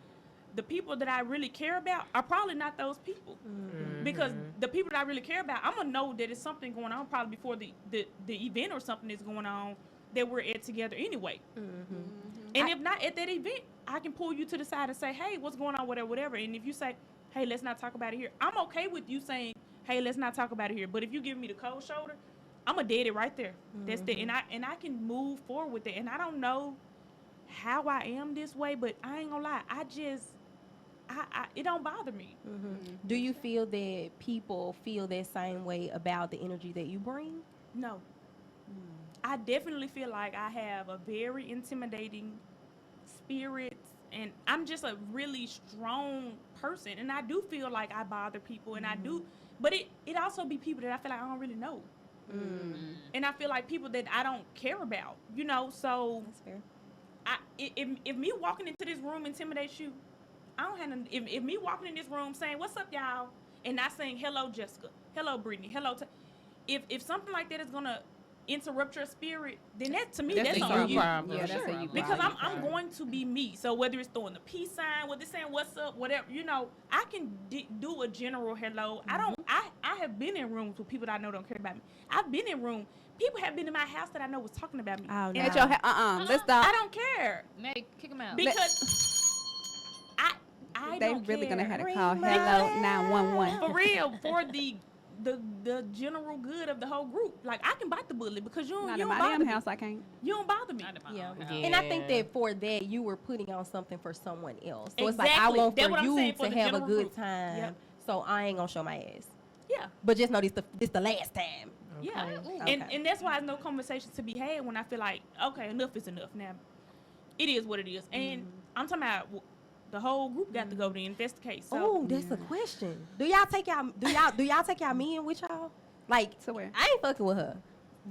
The people that I really care about are probably not those people. Because the people that I really care about, I'm going to know that it's something going on probably before the event or something is going on that we're at together anyway. And if not at that event, I can pull you to the side and say, hey, what's going on, whatever. And if you say, hey, let's not talk about it here, I'm okay with you saying, hey, let's not talk about it here. But if you give me the cold shoulder, I'm going to dead it right there. That's the, and I can move forward with it. And I don't know how I am this way, but I ain't going to lie. It don't bother me. Do you feel that people feel that same way about the energy that you bring? No. I definitely feel like I have a very intimidating spirit and I'm just a really strong person, and I do feel like I bother people, and I do, but it also be people that I feel like I don't really know, and I feel like people that I don't care about, so That's fair. if me walking into this room intimidates you, I don't have if me walking in this room saying what's up y'all and not saying hello Jessica, hello Brittany, hello if something like that is gonna interrupt your spirit, then that to me that's a on you. problem. Yeah, that's a you Because problem. I'm going to be me. So whether it's throwing the peace sign, whether it's saying what's up, whatever, I can do a general hello. I have been in rooms with people that I know don't care about me. I've been in room. People have been in my house that I know was talking about me. Oh, And no. At your let's stop. I don't care Meg, kick him out. because I They don't really care. gonna have to Ring call my hello bell. 911. For real, for the general good of the whole group. Like I can bite the bullet because you Not don't in my bother damn me. house, I can't. You don't bother me. Not in my Yeah. own house. Yeah. And I think that for that you were putting on something for someone else. So it's like I Exactly. want That's for what I'm you saying, for to the have a general good group. time. Yep. So I ain't gonna show my ass. Yeah. But just know this the last time. Yeah, Okay. and that's why there's no conversations to be had when I feel like, okay, enough is enough. Now, it is what it is, and I'm talking about the whole group got to go then. If that's the case, so Oh, that's a question. Do y'all take y'all men with y'all? Like, To where? I ain't fucking with her.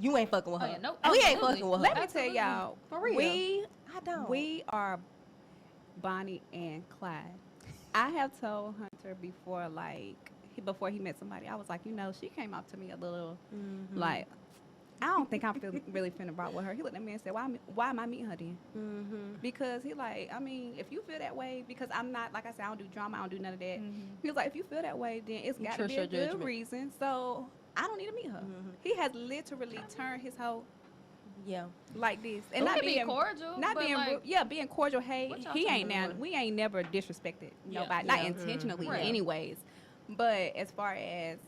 You ain't fucking with Oh, her. yeah, no, we ain't absolutely. fucking with her. Let me Absolutely. tell y'all, For real. I don't. We are Bonnie and Clyde. I have told Hunter before, before he met somebody, I was like, she came up to me a little, like, I don't think I'm really finna rock with her. He looked at me and said, why am I meeting her then? Because he like, I mean, if you feel that way, because I'm not, like I said, I don't do drama, I don't do none of that. He was like, if you feel that way, then it's You got to trust be your a good judgment. reason. So I don't need to meet her. He has literally turned his whole Yeah. like this, and We not can be being cordial, not but being like, being cordial. Hey, what y'all he ain't talking now. about? We ain't never disrespected Yeah. nobody, Yeah. not intentionally, Right. anyways. But as far as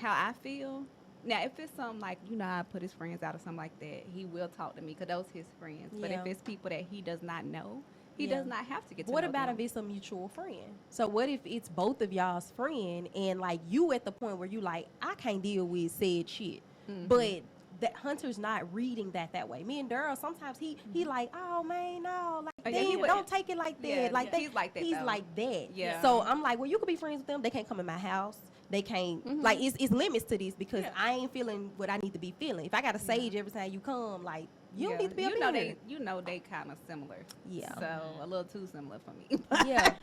how I feel, now if it's something like I put his friends out or something like that, he will talk to me because those his friends. But if Yeah. it's people that he does not know, he Yeah. does not have to get to What know about them. if it's a mutual friend? So what if it's both of y'all's friend and like you at the point where you like, I can't deal with said shit. But that Hunter's not reading that way. Me and Daryl, sometimes he like, oh man, no, like Oh, yeah, he damn, would- don't take it like that. Yeah, like yeah. that. He's like that, He's though. like that. Yeah. So I'm like, well, you could be friends with them. They can't come in my house. They can't like it's limits to this because Yeah. I ain't feeling what I need to be feeling. If I got a sage every time you come, like you don't need to be up you know in they here. they kind of similar. Yeah. So a little too similar for me. Yeah.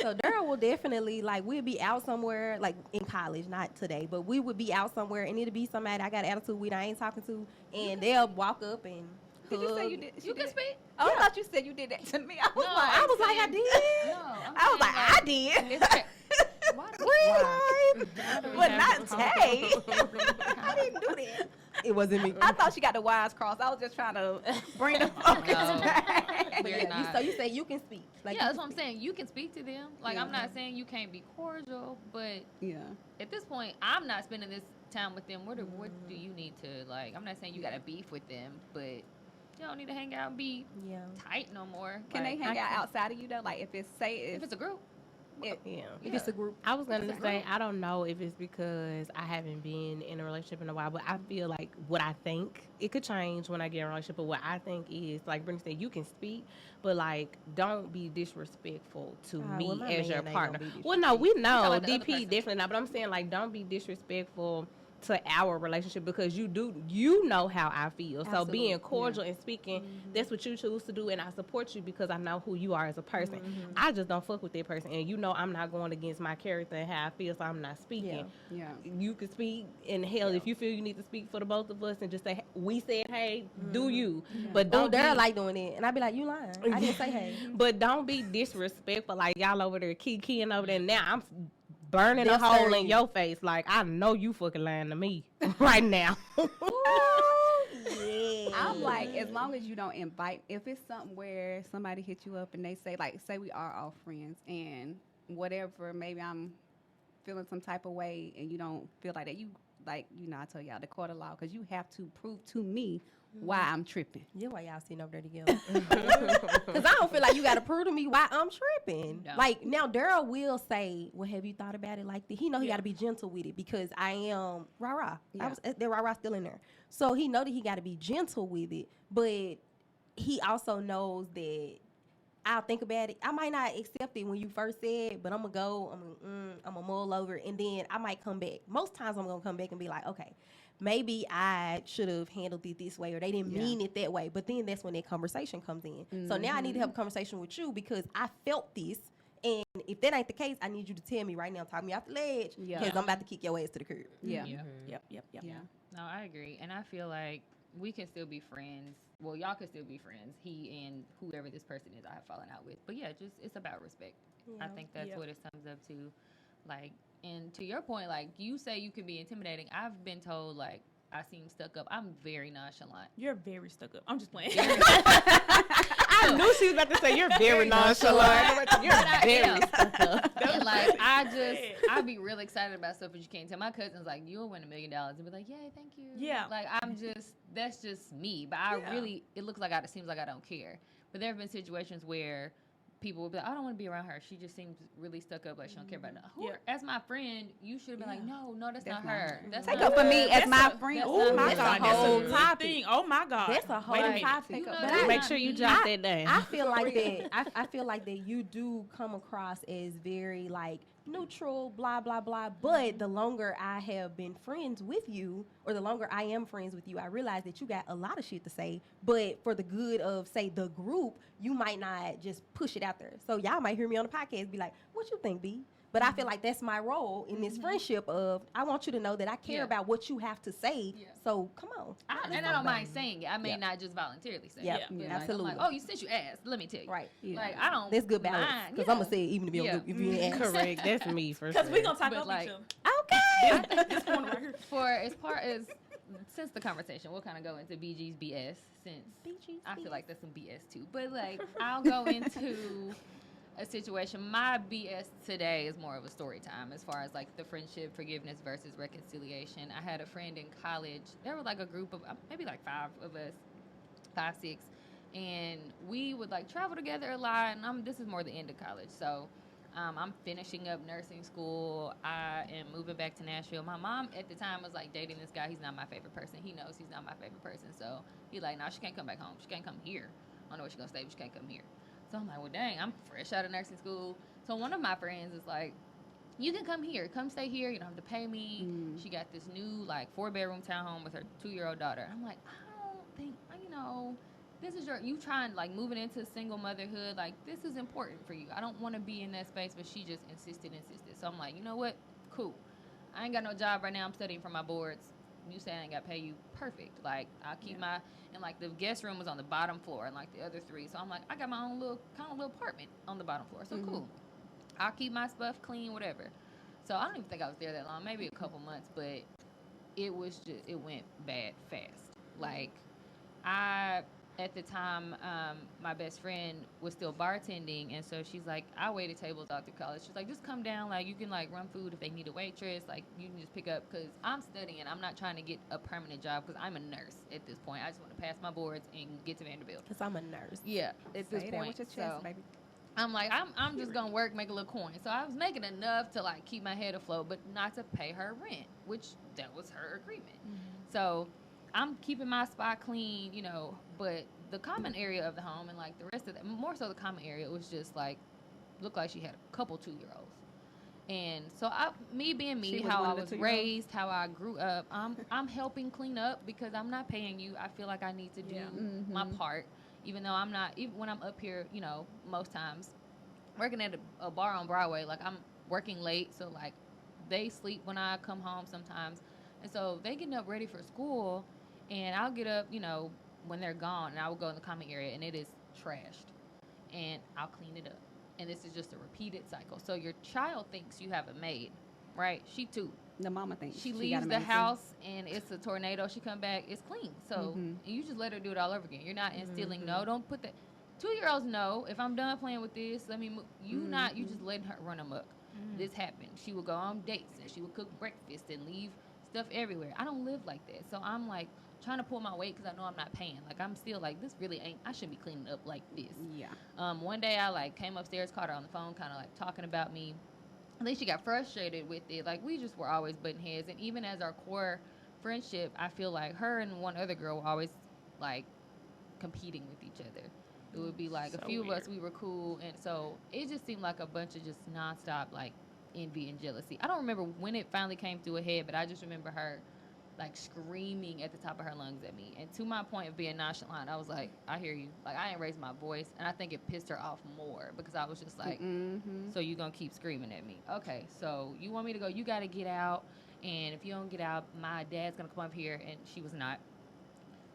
So Daryl will definitely like we'll be out somewhere like in college, not today, but we would be out somewhere and it'll be somebody I got attitude with I ain't talking to, and they'll walk up and Did you say hug. you did? you can speak. Oh, I thought you said you did that to me. I was No, like, I was like I did. No, I'm I was saying, like, I did. it's fair. Why do Why? But not Tay. I didn't do that. It wasn't me. I thought she got the wires crossed. I was just trying to bring the focus No. back. But You're yeah, not. so you say you can speak. Like yeah, you that's what can I'm saying. You can speak to them. Like, I'm not saying you can't be cordial, but Yeah. at this point, I'm not spending this time with them. What do you need to, like, I'm not saying you got to beef with them, but you don't need to hang out and be speak. Yeah. tight no more. Can Like, they hang I out can- outside of you though? Like if it's if it's a group? Yeah. Yeah. If it's a group. I was gonna That's a say group. I don't know if it's because I haven't been in a relationship in a while, but I feel like what I think it could change when I get in a relationship. But what I think is like Brittany said, you can speak, but like don't be disrespectful to well, me my as your man ain't partner. gonna be Well, no, we know about the other DP person. definitely not, but I'm saying like don't be disrespectful to our relationship because you know how I feel. So Absolutely, being yeah. cordial and speaking, that's what you choose to do, and I support you because I know who you are as a person. I just don't fuck with that person, and I'm not going against my character and how I feel, so I'm not speaking. Yeah. You can speak, and hell, if you feel you need to speak for the both of us and just say, we said hey, do you, but Don't don't Daryl be, like doing it, and I'd be like, you lying. I didn't say hey. but don't be disrespectful like y'all over there keying over there. Now I'm burning They'll a hole serve in you. your face like I know you fucking lying to me right now. Yeah. I'm like, as long as you don't invite, if it's something where somebody hit you up and they say, like, say we are all friends and whatever, maybe I'm feeling some type of way and you don't feel like that, I told y'all the court of law, because you have to prove to me why I'm tripping. Yeah, why y'all sitting over there together? Because I don't feel like you got to prove to me why I'm tripping. No. Like, now Daryl will say, well, have you thought about it like that? He know he got to be gentle with it because I am rah-rah. Yeah. The rah-rah still in there. So he know that he got to be gentle with it, but he also knows that I'll think about it. I might not accept it when you first said, but I'm gonna go. I'm gonna mull over, and then I might come back. Most times, I'm gonna come back and be like, okay, maybe I should have handled it this way, or they didn't mean it that way. But then that's when that conversation comes in. So now I need to have a conversation with you because I felt this. And if that ain't the case, I need you to tell me right now, talk me off the ledge, Yeah. because I'm about to kick your ass to the curb. Yeah. Yeah. Yep. Yeah. No, I agree. And I feel like we can still be friends. Well, y'all can still be friends. He and whoever this person is I have fallen out with. But yeah, just it's about respect. I think that's Yeah. what it sums up to. Like, and to your point, like you say you can be intimidating. I've been told like I seem stuck up. I'm very nonchalant. You're very stuck up. I'm just playing. I knew she was about to say you're very nonchalant. You're But I very am. stuck up. And like I'd be real excited about stuff, but you can't tell. My cousin's like, you'll win $1 million, and be like, yay, thank you. Yeah. Like that's just me. But it looks like it seems like I don't care. But there have been situations where people will be like, I don't want to be around her. She just seems really stuck up, like she don't care about it. Yeah. As my friend, you should have been like, no, that's not her. That's Take not up for her. me as That's my a- friend. that's Oh not my her. God, a that's whole a good topic. thing. Oh my God, That's a whole Wait a minute. topic. You know, But that's Make not sure you me. jot that down. I feel like that. I feel like that you do come across as very like neutral, blah blah blah. But the longer I have been friends with you, or the longer I am friends with you, I realize that you got a lot of shit to say. But for the good of say the group, you might not just push it out there. So y'all might hear me on the podcast, be like, "What you think, B?" But I feel like that's my role in this friendship. Of I want you to know that I care Yeah. about what you have to say. Yeah. So come on, And I don't mind saying it. I may Yeah. not just voluntarily say Yeah, it. But, like, absolutely. I'm like, oh, since you asked, let me tell you. right? Yeah. Like I don't. That's good balance. mind. Because I'm gonna say it even if you Yeah. don't, if you ain't ask. Correct. That's me for sure. Because we're going to talk But, over like, each other. Okay. This one right here. For as part as since the conversation, we'll kind of go into BG's BS since I feel like that's some BS too. But like I'll go into a situation. My BS today is more of a story time as far as like the friendship, forgiveness versus reconciliation. I had a friend in college. There were like a group of maybe like 5 of us, 5, 6, and we would like travel together a lot. And this is more the end of college, so. I'm finishing up nursing school. I am moving back to Nashville. My mom at the time was like dating this guy. He's not my favorite person. He knows he's not my favorite person. So he's like, no, she can't come back home. She can't come here. I don't know where she's going to stay, but she can't come here. So I'm like, well, dang, I'm fresh out of nursing school. So one of my friends is like, you can come here. Come stay here. You don't have to pay me. She got this new like 4-bedroom townhome with her 2-year-old daughter. I'm like, I don't think, this is you trying like moving into single motherhood, like this is important for you. I don't want to be in that space, but she just insisted. So I'm like, you know what? Cool. I ain't got no job right now. I'm studying for my boards. You say I ain't got to pay you. Perfect. Like I'll keep and like the guest room was on the bottom floor and like the other 3. So I'm like, I got my own little apartment on the bottom floor. So cool. I'll keep my stuff clean, whatever. So I don't even think I was there that long, maybe a couple months, but it went bad fast. Like at the time, my best friend was still bartending, and so she's like, I waited tables out through college. She's like, just come down, like, you can, like, run food if they need a waitress, like, you can just pick up, because I'm studying. I'm not trying to get a permanent job, because I'm a nurse at this point. I just want to pass my boards and get to Vanderbilt. Because I'm a nurse. Yeah, at this Say that point. with your chest, So baby. I'm like, I'm just going to work, make a little coin. So I was making enough to, like, keep my head afloat, but not to pay her rent, which that was her agreement. So I'm keeping my spot clean, but the common area of the home and like the rest of more so the common area, was just like, looked like she had a couple 2-year-olds. And so me being me, how I was raised, how I grew up, I'm helping clean up because I'm not paying you. I feel like I need to do my part, even though I'm not, even when I'm up here, most times working at a bar on Broadway, like I'm working late. So like they sleep when I come home sometimes. And so they getting up ready for school, and I'll get up, when they're gone, and I will go in the common area, and it is trashed, and I'll clean it up. And this is just a repeated cycle. So your child thinks you have a maid, right? She too. The mama thinks She got leaves a the maid too. house, and it's a tornado. She come back, it's clean. So and you just let her do it all over again. You're not instilling, no, don't put that. 2-year-olds know, if I'm done playing with this, let me move. You just letting her run amok. This happened. She would go on dates, and she would cook breakfast and leave stuff everywhere. I don't live like that. So I'm like trying to pull my weight because I know I'm not paying. Like I'm still like, this really ain't, I shouldn't be cleaning up like this. Yeah. One day I like came upstairs, caught her on the phone, kind of like talking about me. I think she got frustrated with it. Like we just were always butting heads. And even as our core friendship, I feel like her and one other girl were always like competing with each other. It would be like So a few of us, weird. we were cool, and so it just seemed like a bunch of just nonstop like envy and jealousy. I don't remember when it finally came to a head, but I just remember her like screaming at the top of her lungs at me. And to my point of being nonchalant, I was like, I hear you. Like, I ain't raised my voice, and I think it pissed her off more because I was just like, so you gonna keep screaming at me? Okay, so you want me to go? You gotta get out, and if you don't get out, my dad's gonna come up here, and she was not.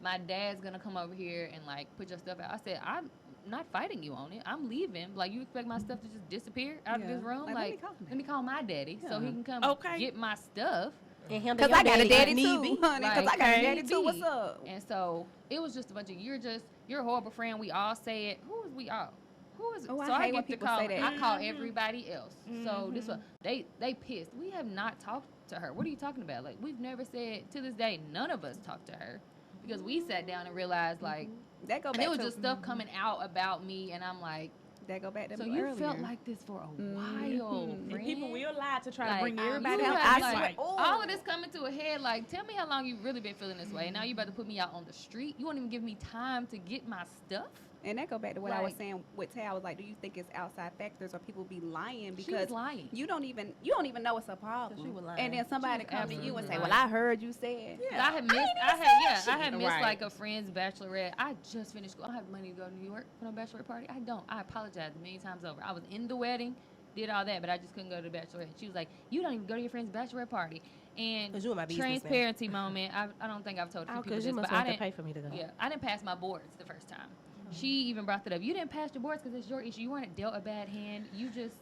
My dad's gonna come over here and like put your stuff out. I said, I'm not fighting you on it. I'm leaving. Like, you expect my stuff to just disappear out of Yeah. this room? Like, Like, let me call my daddy so he Yeah. can come Okay. get my stuff. And handle Because I your got a daddy if too, need be. honey. Because I got a daddy too. What's Maybe. up? And so it was just a bunch of you're a horrible friend. We all say it. Who is we all? Who is it? Oh, I so hate when get to people call. say that. I call Mhm. everybody else. So this one, they pissed. We have not talked to her. What are you talking about? Like, we've never said to this day. None of us talked to her because we sat down and realized like, That go and back it was to just stuff coming out about me, and I'm like, that go back to so me you earlier. felt like this for a while, Mhm. And people friend? will lie to try Like, to bring you everybody have- else. I It's swear- like, all of this coming to a head. Like, tell me how long you really been feeling this way. And now you about to put me out on the street. You won't even give me time to get my stuff. And that go back to what I was Like- saying with Tay. I was like, do you think it's outside factors or people be lying She was because lying. you don't even know it's a problem. she was lying. And then somebody She was come to you and say, absolutely "Well, I heard you said." Yeah. I had missed. I had missed Right. like a friend's bachelorette. I just finished school. I don't have money to go to New York for no bachelorette party. I don't. I apologize a million times over. I was in the wedding, did all that, but I just couldn't go to the bachelorette. She was like, "You don't even go to your friend's bachelorette party." And 'Cause you in my business now. transparency moment. I don't think I've told a few Oh, people because this, you must but I want to didn't. pay for me to go. Yeah, I didn't pass my boards the first time. She even brought that up. You didn't pass your boards because it's your issue. You weren't dealt a bad hand. You just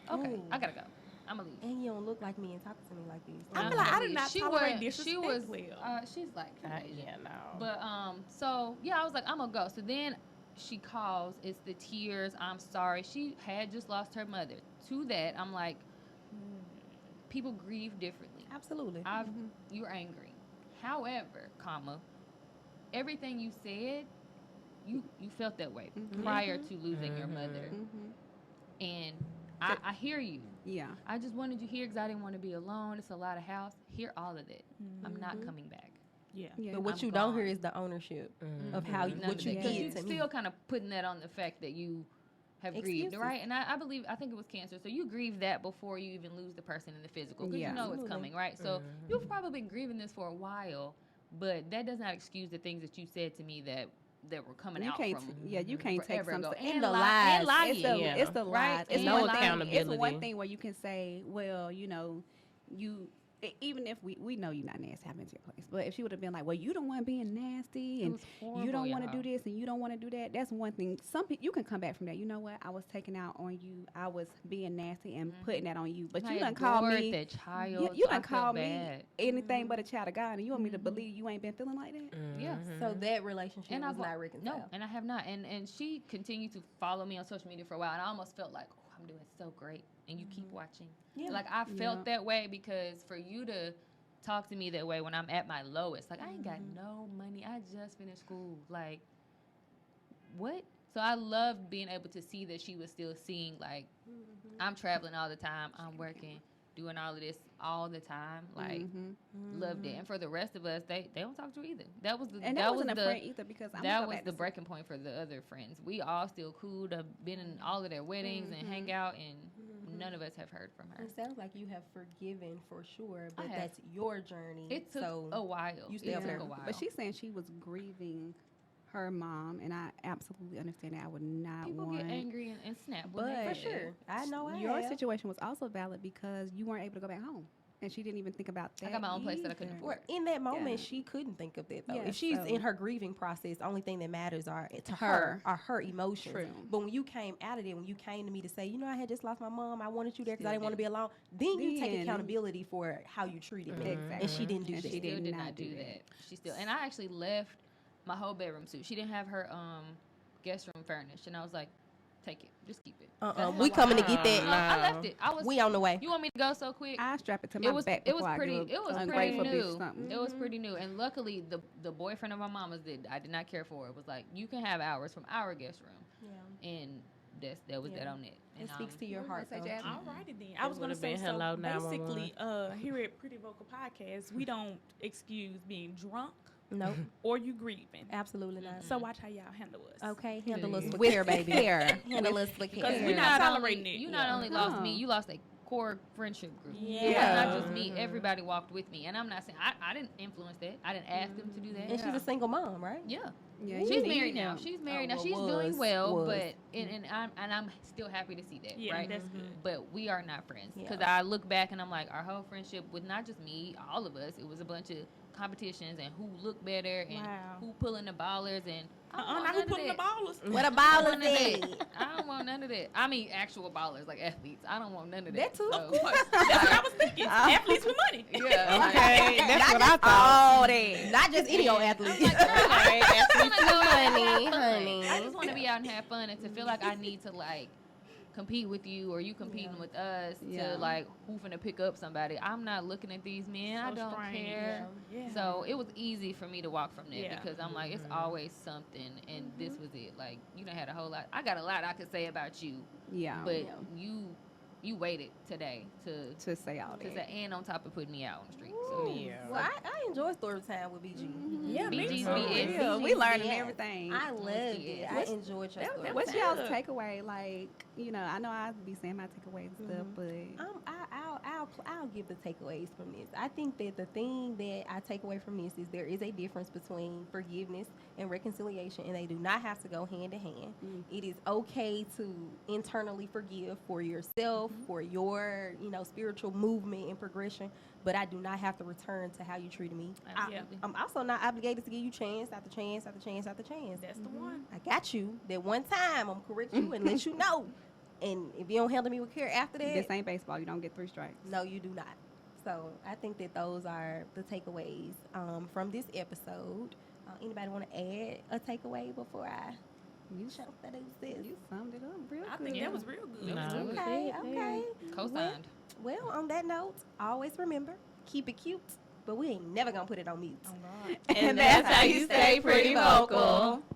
okay. Ooh. I gotta go. I'm gonna leave. And you don't look like me and talk to me like this. I I'm feel like gonna I did leave. not She tolerate was- disrespect She was. well. She's like. Asian. Yeah, no. But so yeah, I was like, I'm gonna go. So then she calls. It's the tears. I'm sorry. She had just lost her mother. To that, I'm like, people grieve differently. Absolutely. You're angry. However, comma, everything you said, you felt that way prior to losing your mother, and I hear you. Yeah. I just wanted you here because I didn't want to be alone. It's a lot of house. Hear all of that. I'm not coming back. Yeah. Yeah. But what I'm you don't gone. hear is the ownership Mm-hmm. of how you, None what of you that. did You did to me. still kind of putting that on the fact that you have grieved, Excuses. right? And I think it was cancer. So you grieve that before you even lose the person in the physical because Yeah. you know it's Absolutely. coming, right? So you've probably been grieving this for a while, but that does not excuse the things that you said to me that were coming You out can't. from You can't take forever some. ago. And the the lies. And lying. It's the, Yeah. it's the Right? lies. It's No one thing. It's accountability. one thing where you can say, well, you know, even if we know you're not nasty, I've been to your place. But if she would have been like, well, you don't want being nasty It and was you horrible, don't want to do y'all. this and you don't want to do that, that's one thing. Some people, you can come back from that. You know what? I was taking out on you. I was being nasty and putting that on you. But you I done call adored me. that child. You so I done felt call me bad. anything but a child of God, and you want me to believe you ain't been feeling like that? Yeah. So that relationship And was I've not reconciled. No, and I have not. And she continued to follow me on social media for a while, and I almost felt like, oh, I'm doing so great, and you keep watching. Yeah. Like I felt Yeah. that way because for you to talk to me that way when I'm at my lowest, like I ain't got no money. I just finished school. Like what? So I loved being able to see that she was still seeing like I'm traveling all the time. I'm working, doing all of this all the time. Like loved it. And for the rest of us, they don't talk to her either. That was the And that wasn't a friend either because I'm that was the breaking point for the other friends. We all still cool to been in all of their weddings and hang out, and none of us have heard from her. It sounds like you have forgiven for sure, but have. that's your journey. It took so a while. you It still took there. a while. But she's saying she was grieving her mom, and I absolutely understand that. I would not People want. get angry and snap. when but they for get sure, I know I Your have. situation was also valid because you weren't able to go back home, and she didn't even think about that. I got my own place that I couldn't either. afford. Or in that moment, Yeah. she couldn't think of that though. Yeah, if she's so- in her grieving process, the only thing that matters are to her Her. are her emotions. True. But when you came out of it, when you came to me to say, you know, I had just lost my mom, I wanted you there because I Still didn't want to did. be alone. Then you take Then- accountability for how you treated me, Exactly. and she didn't do And that. she Still did did not not do do that. She still, and I actually left my whole bedroom suite. She didn't have her guest room furnished, and I was like, take it, just keep it. That's We my coming to wife. get that. No, I left it. I was. We on the way. You want me to go so quick? I strap it to my It was back it before was I pretty give it was pretty ungrateful new. bitch something. It was pretty new, and luckily the boyfriend of my mama's that I did not care for was like, you can have ours from our guest room, Yeah. and that was that on it. It And, speaks to your What heart. was I though. say, Jasmine? All righty then. I was going to would've say, been so hello, basically, here at Pretty Vocal Podcast, we don't excuse being drunk, Nope, or you grieving. absolutely not. So watch how y'all handle us. Okay, handle us with With care, baby. care. Handle us with Because care. we're not tolerating only, it. You not only lost me, No. you lost a core friendship group. Yeah. It was not just me. Everybody walked with me, and I'm not saying I didn't influence that. I didn't ask them to do that. And she's a single mom, right? Yeah. Yeah, She's you married need now. him. She's married Oh, now. well, She's doing was. well, but and I'm still happy to see that. Yeah, right? that's good. But we are not friends Yeah. because I look back and I'm like, our whole friendship with not just me, all of us. It was a bunch of competitions and who looked better and Wow. who pulling the ballers and I don't want Now who none of putting the that. ballers? What a I ball don't is want none of it? that. I don't want none of that. I mean, actual ballers like athletes. I don't want none of that. That too. So- Of course. That's what I was thinking. Athletes with money. Yeah. like- Okay, that's what I thought. Oh, that. Not just any old I'm athlete. like, girl, I just wanna go out and Honey, have fun. honey. I just want to be out and have fun, and to feel like I need to like compete with you or you competing with us Yeah. to like who finna pick up somebody. I'm not looking at these men. I So don't strange. care. Yeah. So it was easy for me to walk from there Yeah. because I'm like, it's always something, and this was it. Like you done had a whole lot. I got a lot I could say about you, Yeah. but Yeah. you waited today to to say all say, that. and on top of putting me out on the street. So Yeah. Well, I enjoy story time with BG. Yeah, me BG's too. BS. Yeah, we BG's learning BS. everything. I loved it. I What's- enjoyed your story. What's That y'all's was- takeaway? Like, I know I be saying my takeaways and stuff, but I'll give the takeaways from this. I think that the thing that I take away from this is there is a difference between forgiveness and reconciliation, and they do not have to go hand in hand. It is okay to internally forgive for yourself, for your spiritual movement and progression, but I do not have to return to how you treated me. Absolutely. I'm also not obligated to give you chance after chance after chance after chance. That's the one. I got you. That one time, I'm gonna correct you and let you know. And if you don't handle me with care after that, this ain't baseball. You don't get 3 strikes. no, you do not. So I think that those are the takeaways from this episode. Anybody want to add a takeaway before I You show that it says? You summed it up real I good. think that was real good. Nah. Okay, okay. Co-signed. Well, on that note, always remember, keep it cute, but we ain't never gonna put it on mute. Oh, God. And that's how you stay pretty vocal.